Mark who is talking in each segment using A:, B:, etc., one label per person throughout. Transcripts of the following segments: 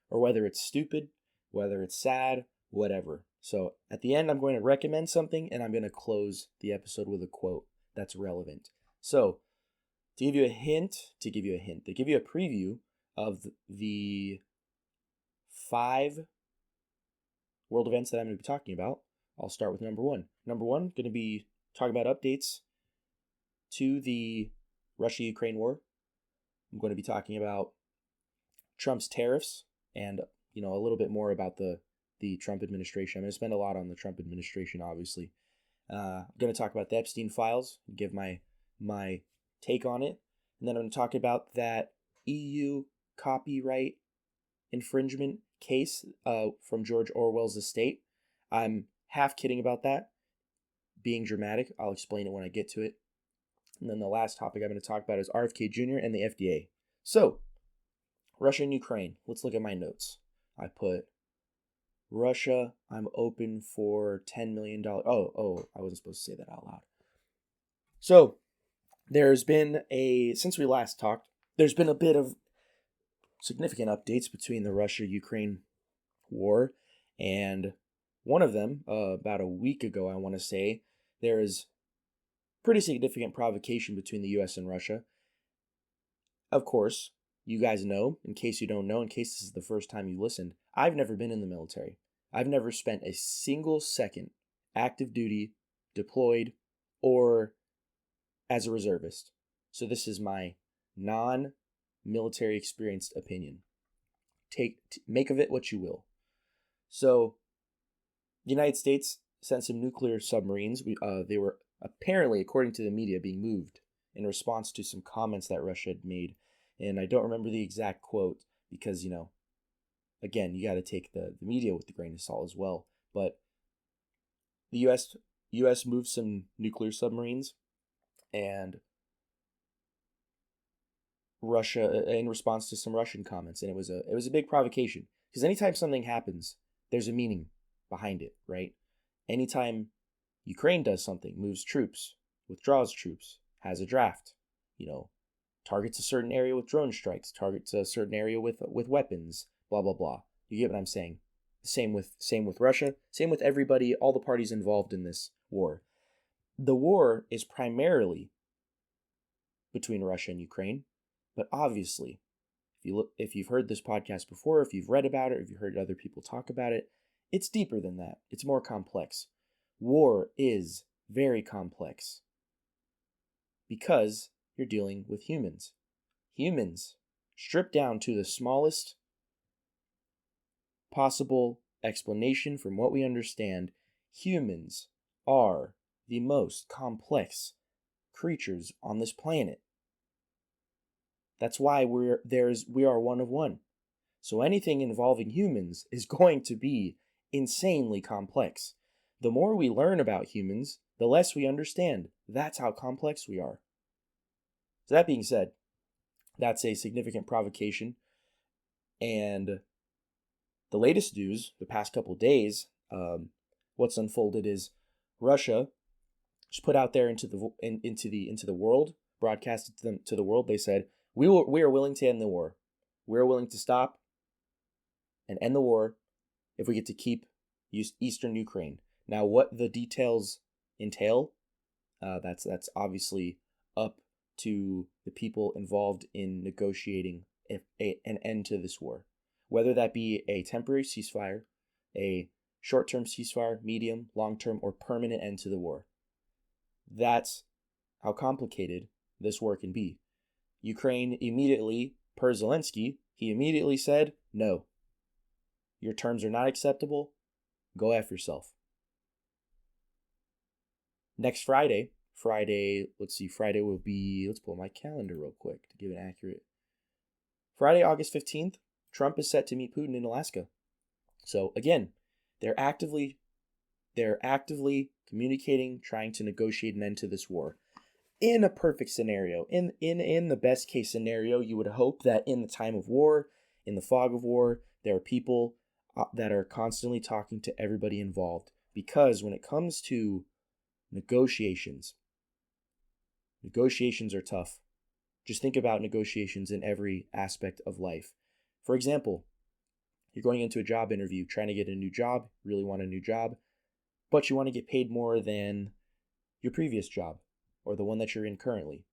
A: or whether it's stupid, whether it's sad, whatever. So at the end, I'm going to recommend something, and I'm going to close the episode with a quote that's relevant. So to give you a to give you a preview of the 5 world events that I'm going to be talking about, I'll start with number 1. Number 1, going to be talking about updates to the Russia-Ukraine war. I'm going to be talking about Trump's tariffs and, a little bit more about the Trump administration. I'm going to spend a lot on the Trump administration, obviously. I'm going to talk about the Epstein files, give my take on it. And then I'm going to talk about that EU copyright infringement case from George Orwell's estate. I'm half kidding about that, being dramatic. I'll explain it when I get to it. And then the last topic I'm going to talk about is RFK Jr. and the FDA. So, Russia and Ukraine. Let's look at my notes. I put Russia, I'm open for $10 million. Oh, I wasn't supposed to say that out loud. So, there's been since we last talked, there's been a bit of significant updates between the Russia-Ukraine war, and one of them, about a week ago, I want to say, there is pretty significant provocation between the U.S. and Russia. Of course, you guys know, in case you don't know, in case this is the first time you listened, I've never been in the military. I've never spent a single second active duty, deployed, or as a reservist. So this is my non-military experienced opinion. Make of it what you will. So, the United States sent some nuclear submarines. They were apparently, according to the media, being moved in response to some comments that Russia had made. And I don't remember the exact quote because, again, you got to take the media with a grain of salt as well. But the U.S. moved some nuclear submarines, and Russia, in response to some Russian comments, and it was a big provocation, because anytime something happens, there's a meaning behind it, right? Anytime Ukraine does something, moves troops, withdraws troops, has a draft, targets a certain area with drone strikes, targets a certain area with weapons, blah blah blah. You get what I'm saying? Same with Russia, same with everybody, all the parties involved in this war. The war is primarily between Russia and Ukraine, but obviously, if you've heard this podcast before, if you've read about it, or if you've heard other people talk about it, it's deeper than that. It's more complex. War is very complex because you're dealing with humans. Humans, stripped down to the smallest possible explanation from what we understand, humans are the most complex creatures on this planet. That's why we are one of one. So anything involving humans is going to be insanely complex. The more we learn about humans, the less we understand. That's how complex we are. So that being said, that's a significant provocation. And the latest news, the past couple days, what's unfolded is Russia just put out there into the world, broadcasted to the world. They said, we are willing to end the war. We're willing to stop and end the war if we get to keep eastern Ukraine. Now, what the details entail, that's obviously up to the people involved in negotiating an end to this war. Whether that be a temporary ceasefire, a short-term ceasefire, medium, long-term, or permanent end to the war. That's how complicated this war can be. Ukraine immediately, per Zelensky, he immediately said, no, your terms are not acceptable, go F yourself. Next Friday will be, let's pull my calendar real quick to give it accurate. Friday, August 15th, Trump is set to meet Putin in Alaska. So again, they're actively communicating, trying to negotiate an end to this war. In a perfect scenario, in the best case scenario, you would hope that in the time of war, in the fog of war, there are people that are constantly talking to everybody involved. Because when it comes to negotiations are tough. Just think about negotiations in every aspect of life. For example, You're going into a job interview, trying to get a new job, really want a new job, but you want to get paid more than your previous job or the one that you're in currently.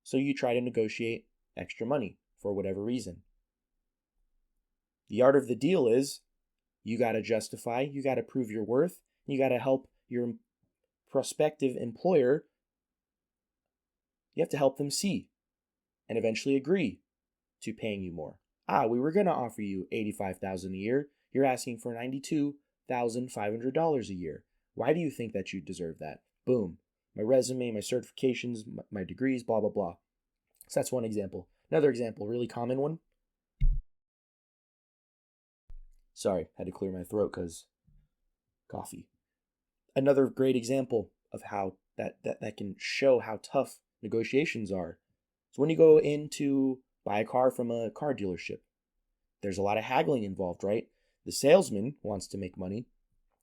A: So you try to negotiate extra money for whatever reason. The art of the deal is you got to justify, you got to prove your worth, you got to help your prospective employer. You have to help them see and eventually agree to paying you more. We were going to offer you $85,000 a year. You're asking for $92,500 a year. Why do you think that you deserve that? Boom. My resume, my certifications, my degrees, blah, blah, blah. So that's one example. Another example, really common one. Sorry, had to clear my throat because coffee. Another great example of how that can show how tough negotiations are. So when you go in to buy a car from a car dealership, there's a lot of haggling involved, right? The salesman wants to make money.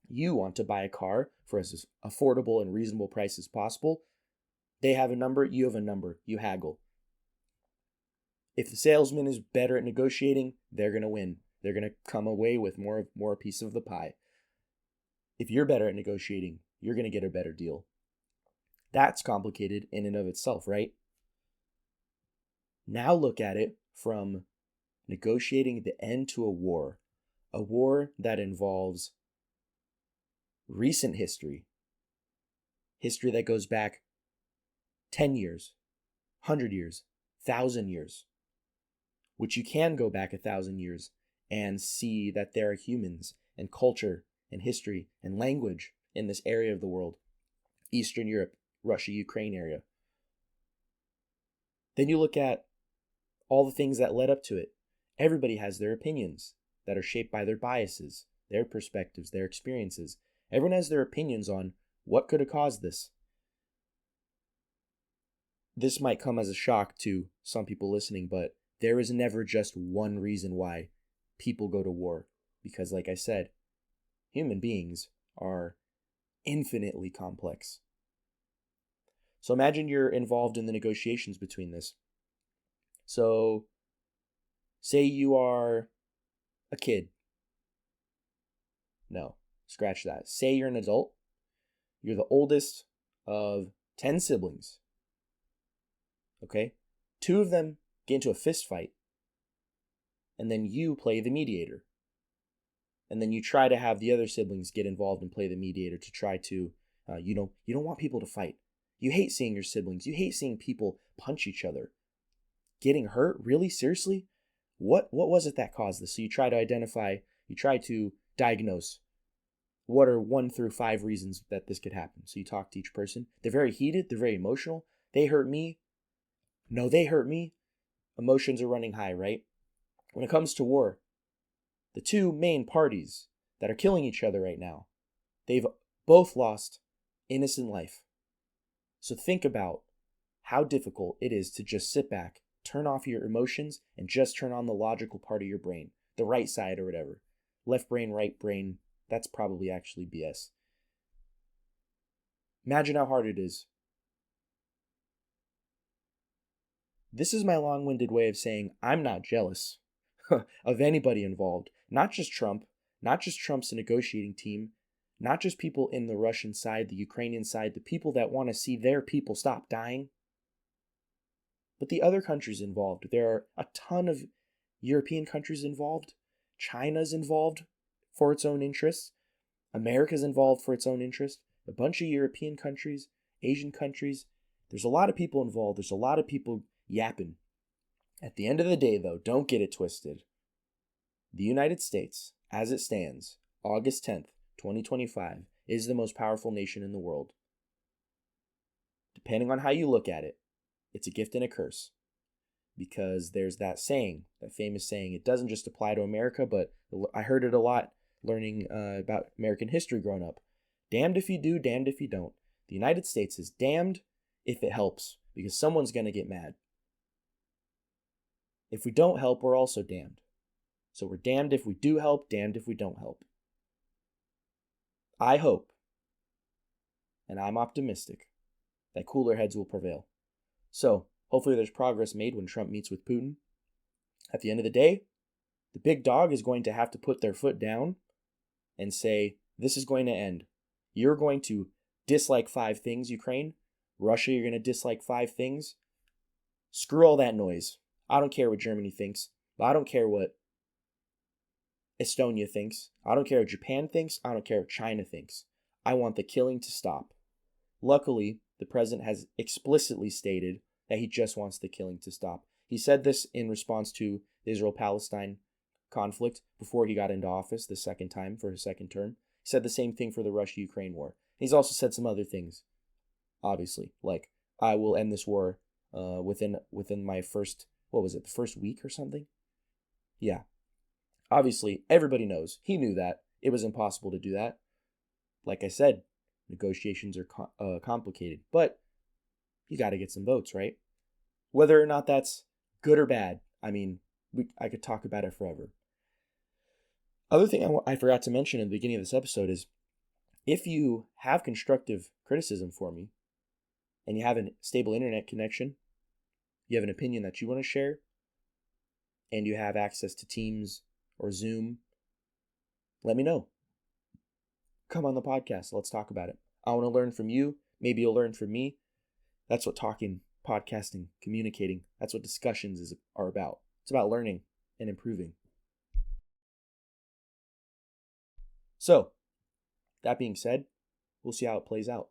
A: You want to buy a car for as affordable and reasonable price as possible. They have a number, you have a number, you haggle. If the salesman is better at negotiating, they're going to win. They're going to come away with more piece of the pie. If you're better at negotiating, you're going to get a better deal. That's complicated in and of itself, right? Now look at it from negotiating the end to a war that involves recent history that goes back 10 years, 100 years, 1,000 years, which you can go back 1,000 years and see that there are humans and culture and history and language in this area of the world, Eastern Europe, Russia, Ukraine area. Then you look at all the things that led up to it. Everybody has their opinions that are shaped by their biases, their perspectives, their experiences. Everyone has their opinions on what could have caused this. This might come as a shock to some people listening, but there is never just one reason why people go to war. Because like I said, human beings are infinitely complex. So imagine you're involved in the negotiations between this. So say you are a kid. No, scratch that. Say you're an adult. You're the oldest of 10 siblings. Okay? 2 of them get into a fist fight. And then you play the mediator. And then you try to have the other siblings get involved and play the mediator to try to, you don't want people to fight. You hate seeing your siblings. You hate seeing people punch each other. Getting hurt? Really? Seriously? What was it that caused this? So you try to identify, you try to diagnose what are 1 through 5 reasons that this could happen. So you talk to each person. They're very heated. They're very emotional. They hurt me. No, they hurt me. Emotions are running high, right? When it comes to war, the 2 main parties that are killing each other right now, they've both lost innocent life. So think about how difficult it is to just sit back, turn off your emotions, and just turn on the logical part of your brain, the right side or whatever. Left brain, right brain, that's probably actually BS. Imagine how hard it is. This is my long-winded way of saying I'm not jealous of anybody involved. Not just Trump, not just Trump's negotiating team, not just people in the Russian side, the Ukrainian side, the people that want to see their people stop dying, but the other countries involved. There are a ton of European countries involved. China's involved for its own interests. America's involved for its own interest. A bunch of European countries, Asian countries. There's a lot of people involved. There's a lot of people yapping. At the end of the day, though, don't get it twisted. The United States, as it stands, August 10th, 2025, is the most powerful nation in the world. Depending on how you look at it, it's a gift and a curse. Because there's that saying, that famous saying, it doesn't just apply to America, but I heard it a lot learning about American history growing up. Damned if you do, damned if you don't. The United States is damned if it helps, because someone's going to get mad. If we don't help, we're also damned. So we're damned if we do help, damned if we don't help. I hope, and I'm optimistic, that cooler heads will prevail. So, hopefully there's progress made when Trump meets with Putin. At the end of the day, The big dog is going to have to put their foot down and say, this is going to end. You're going to dislike 5 things, Ukraine. Russia, you're going to dislike 5 things. Screw all that noise. I don't care what Germany thinks. I don't care what Estonia thinks. I don't care what Japan thinks. I don't care what China thinks. I want the killing to stop. Luckily, the president has explicitly stated that he just wants the killing to stop. He said this in response to the Israel-Palestine conflict before he got into office the second time for his second term. He said the same thing for the Russia-Ukraine war. He's also said some other things, obviously, like, I will end this war within my first, the first week or something? Yeah. Obviously, everybody knows. He knew that. It was impossible to do that. Like I said, negotiations are complicated, but you got to get some votes, right? Whether or not that's good or bad, I mean, I could talk about it forever. Other thing I forgot to mention in the beginning of this episode is, if you have constructive criticism for me, and you have a stable internet connection, you have an opinion that you want to share, and you have access to Teams or Zoom, let me know. Come on the podcast. Let's talk about it. I want to learn from you. Maybe you'll learn from me. That's what talking, podcasting, communicating, that's what discussions are about. It's about learning and improving. So, that being said, we'll see how it plays out.